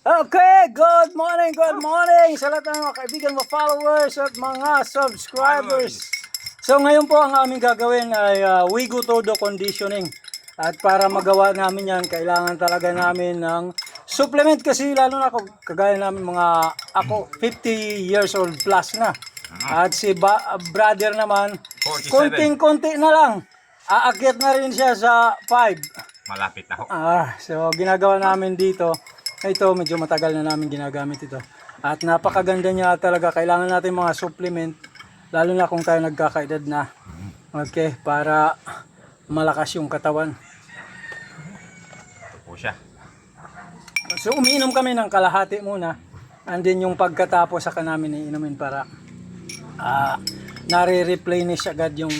Okay, good morning sa lahat ng mga kaibigan, mga followers at mga subscribers. So ngayon po ang aming gagawin ay Wigo Todo Conditioning. At para magawa namin yan, kailangan talaga namin ng supplement kasi lalo na ako, kagaya namin ako 50 years old plus na. At si brother naman, 47. konting-konti na lang. Aakyat na rin siya sa 5. Malapit na ho. So ginagawa namin dito, ito medyo matagal na namin ginagamit ito. At napakaganda niya talaga. Kailangan natin mga supplement, lalo na kung tayo nagkakaedad na. Okay, para malakas yung katawan. Ito po siya. So umiinom kami ng kalahati muna. And then yung pagkatapos saka namin iinumin para nare-replenish agad yung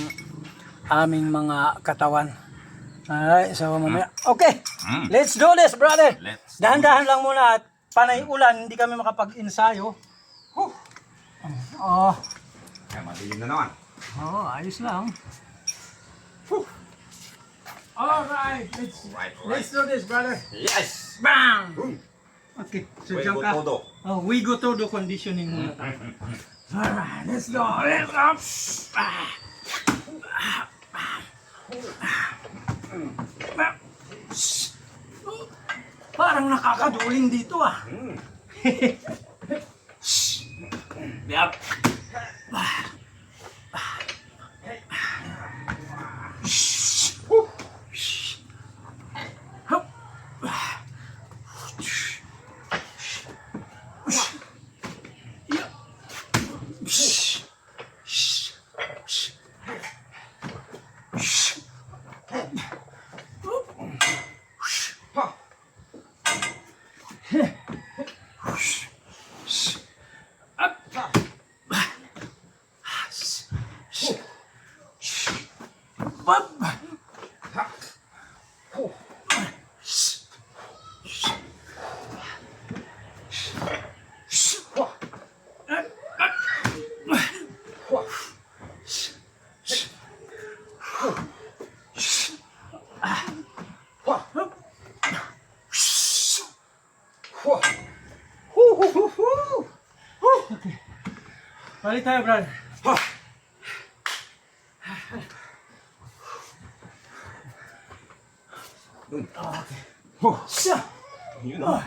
aming mga katawan. Alright, so mamaya. Okay, let's do this, brother. Dahan-dahan lang muna at panay ulan, hindi kami makapag-ensayo. Kaya madilim na naman. Ayos lang. Alright, let's do this, brother. Yes! Bam! Okay, so dyan Wigo ka. Todo. Wigo Todo Conditioning muna tayo. Alright, let's go. Let's go. Parang nakakaduling dito Yep. Okay. Balik tayo, brother. Okay. Siya. Yun o.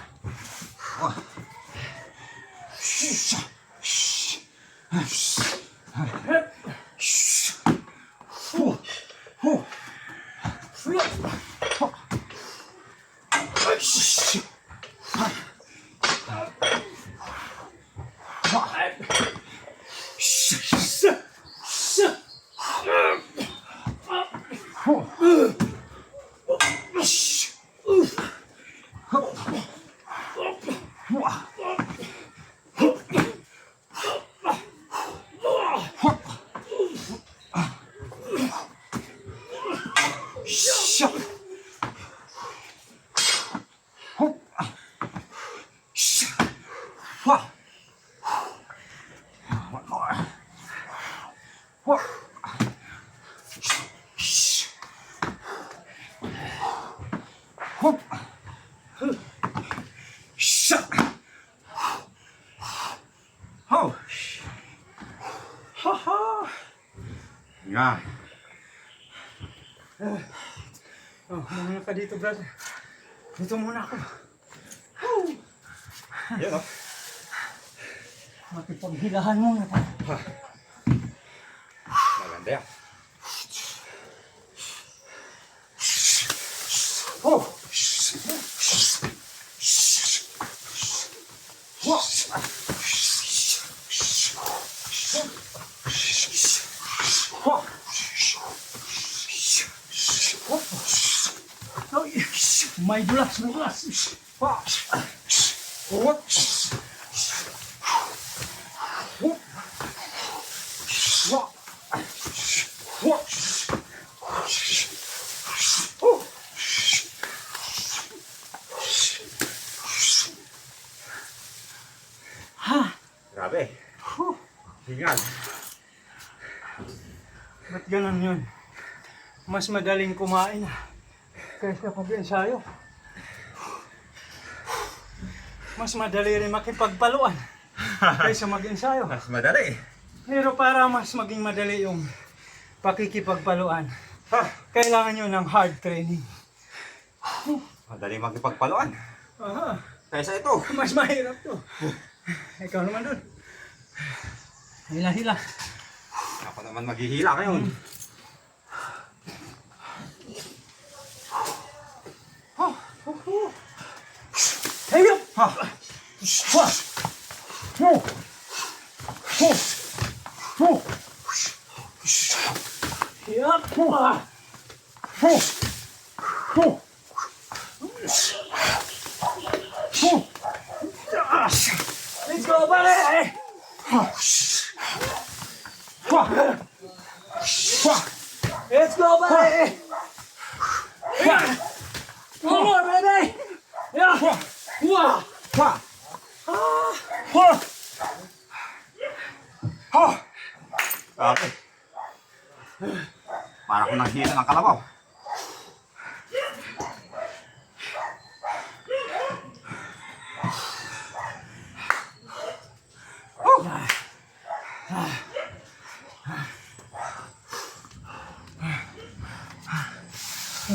Nga. Muna ka dito, brother. Dito muna ako. Yun o. Makipaghilahan muna tayo. Maganda yan. May dulas. Grabe. Hingal. Ba't ganun yun? Mas madaling kumain kaysa pag-ensayo. mas madali rin makipagpaluan kaysa mag-ensayo. Mas madali. Pero para mas maging madali yung pakikipagpaluan, kailangan nyo ng hard training. Madali magpagpaluan. Aha, Kaysa ito. mas mahirap to. Ikaw naman dun. Hila-hila. Ako naman maghihila ngayon. Hey up! Yup! Let's go, buddy! Let's go, buddy! One more, baby! Yeah! Wow! Okay. Para ko nang hila ng kalabaw.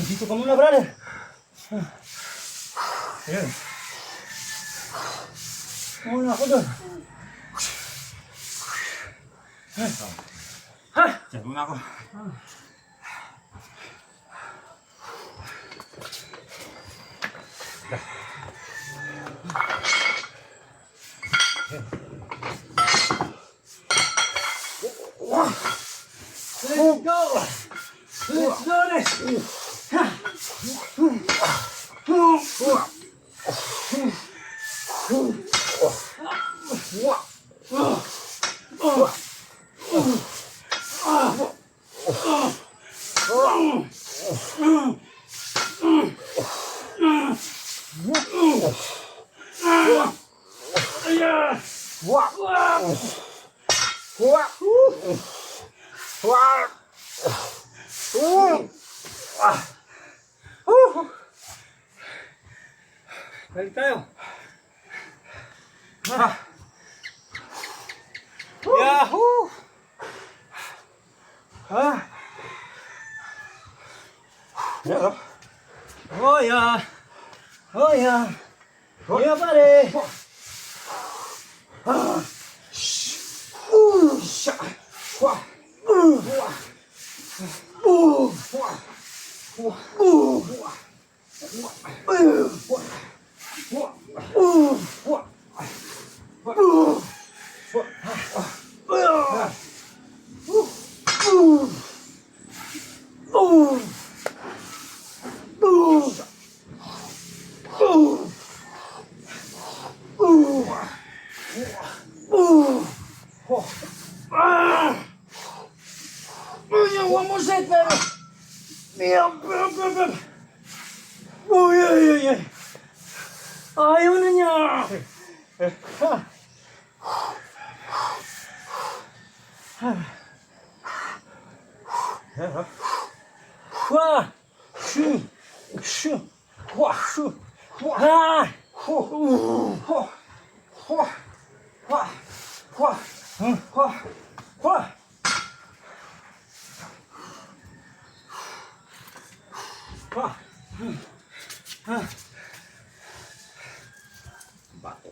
Dito ka muna, brother. Ayan. Muna ako doon. Diyan muna ako. Let's go! Let's do this! Balik tayo. Yahoo! Ayan, Oh yeah! Oh yeah! Yeah, buddy! One more set, baby! Oh, yeah. Ayaw na niya! Wah! Shoo! Shoo! Wah! Shoo! Ah! bato.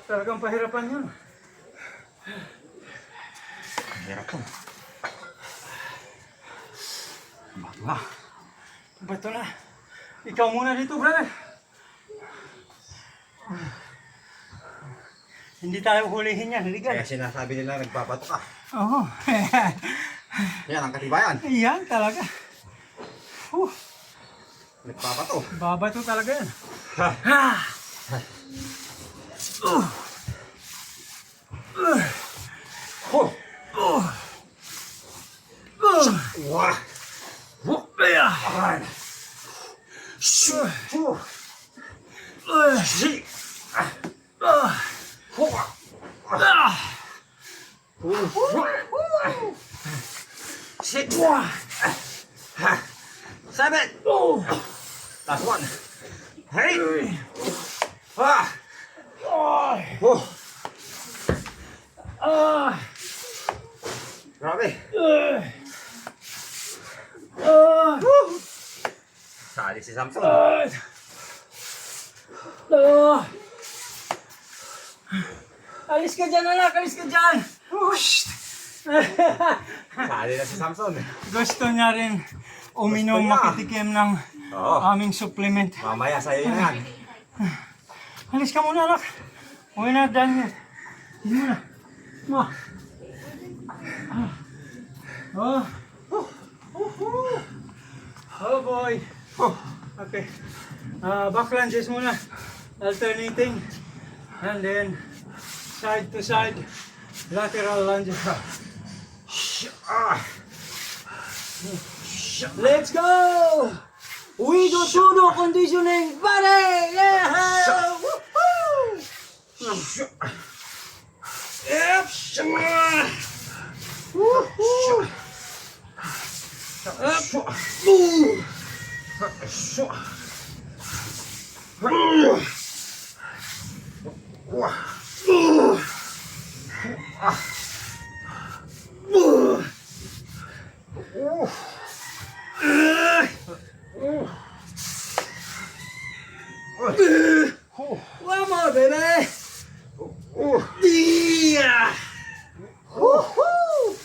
Talagang pahirapan yun. Hirap to. Bato na. Bato na. Ikaw muna dito, brother. Hindi tayo hulihin yan, ligan. Kaya sinasabi nila nagbabato ka. Oo. Yan ang katibayan. Yan talaga. Nagbabato. Babato talaga yan. Wah! Ayan. Si. Six. 7. Last one. Hey. Oh, Ah! grabe. Ah! Sali si Samson. Ah! Ah! Alis ka dyan, anak! Alis ka dyan! Whoosh! Sali na si Samson. Gusto niya rin uminom, Gusto niya. makitikim ng Oo. aming supplement. Mamaya sa'yo yan. Alis ka muna, anak. Uwi na, done yan. Hindi muna. Ma. Oh. Oh boy. Okay. Back lunges muna. Alternating. And then, side to side. Lateral lunges. Let's go! We go to the conditioning body! Yeah! Woohoo! Yep! Woohoo! Up! Boom! One more, baby! Yeah! Woohoo!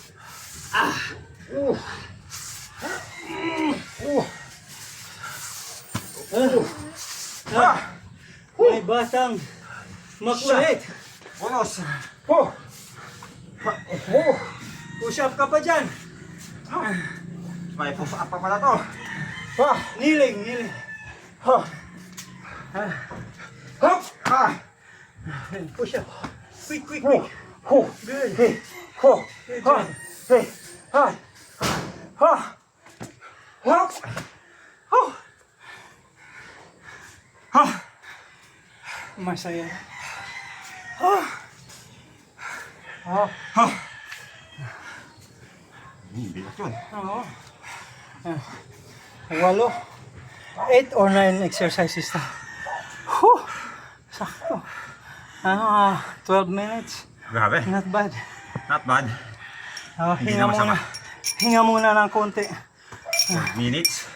May batang makulit. Bonus. Push up ka pa dyan. May push up pa pala to. Kneeling, kneeling. Push up. Quick, quick, quick. Good. Good job. Masaya. Bigat yun. Oo. 8 or 9 exercises na. Whew! Sakto. 12 minutes. Grabe. Not bad. Not bad. Hindi Hinga na masama. muna. Hinga muna ng konti. 12 minutes.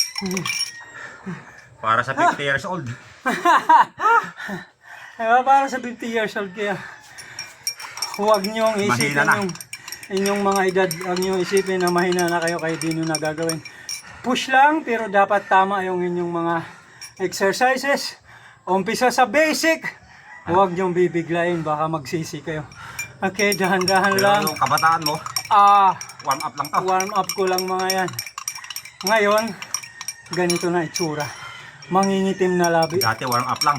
Para sa 50 years old. Para sa 50 years old kaya huwag niyong isipin Mahina na. yung inyong mga edad. Huwag niyong isipin na mahina na kayo kahit di nyo na gagawin. Push lang pero dapat tama yung inyong mga exercises. Umpisa sa basic. Huwag niyong bibiglayin baka magsisi kayo. Okay, dahan-dahan Pero lang. yung kabataan mo, warm up lang to. Warm up ko lang mga yan. Ngayon, ganito na itsura. Mangingitim na labi. Dati warm up lang.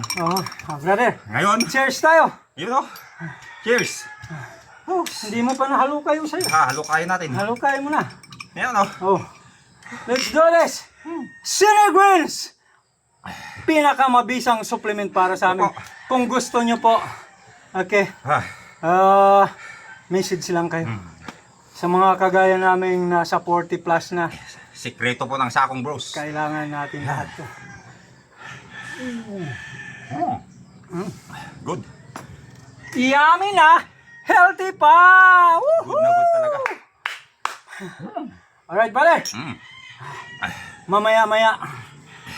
Brother, Ngayon, cheers tayo. yun o. Cheers. Hindi mo pa nahalukay yung sa'yo. Halukayin natin. Halukay mo na. Ngayon o. Let's do this. Cinegrins! Pinakamabisang supplement para sa amin. Opo. Kung gusto nyo po. Okay. Message lang kayo. Sa mga kagaya naming nasa 40 plus na, Sikreto po ng Sakong Bros. kailangan natin lahat to. Good. Yummy na! Healthy pa! Woohoo! Good na good talaga. Alright, pare. Mamaya-maya.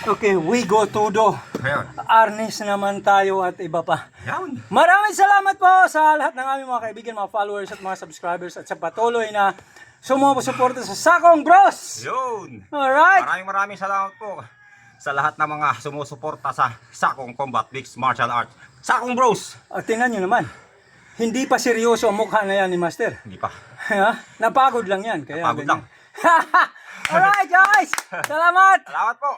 Okay, we go to the Ayun. Arnis naman tayo at iba pa. Yan. Maraming salamat po sa lahat ng aming mga kaibigan, mga followers at mga subscribers at sa patuloy na sumusuporta sa Sakong Bros! Yun. Alright! Maraming salamat po sa lahat ng mga sumusuporta sa Sakong Combat Mixed Martial Arts. Sakong Bros! At tingnan nyo naman, hindi pa seryoso ang mukha na yan ni Master. Hindi pa. Napagod lang yan. Kaya Napagod lang. Alright guys! Salamat! Salamat po.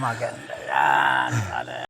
Maganda yan.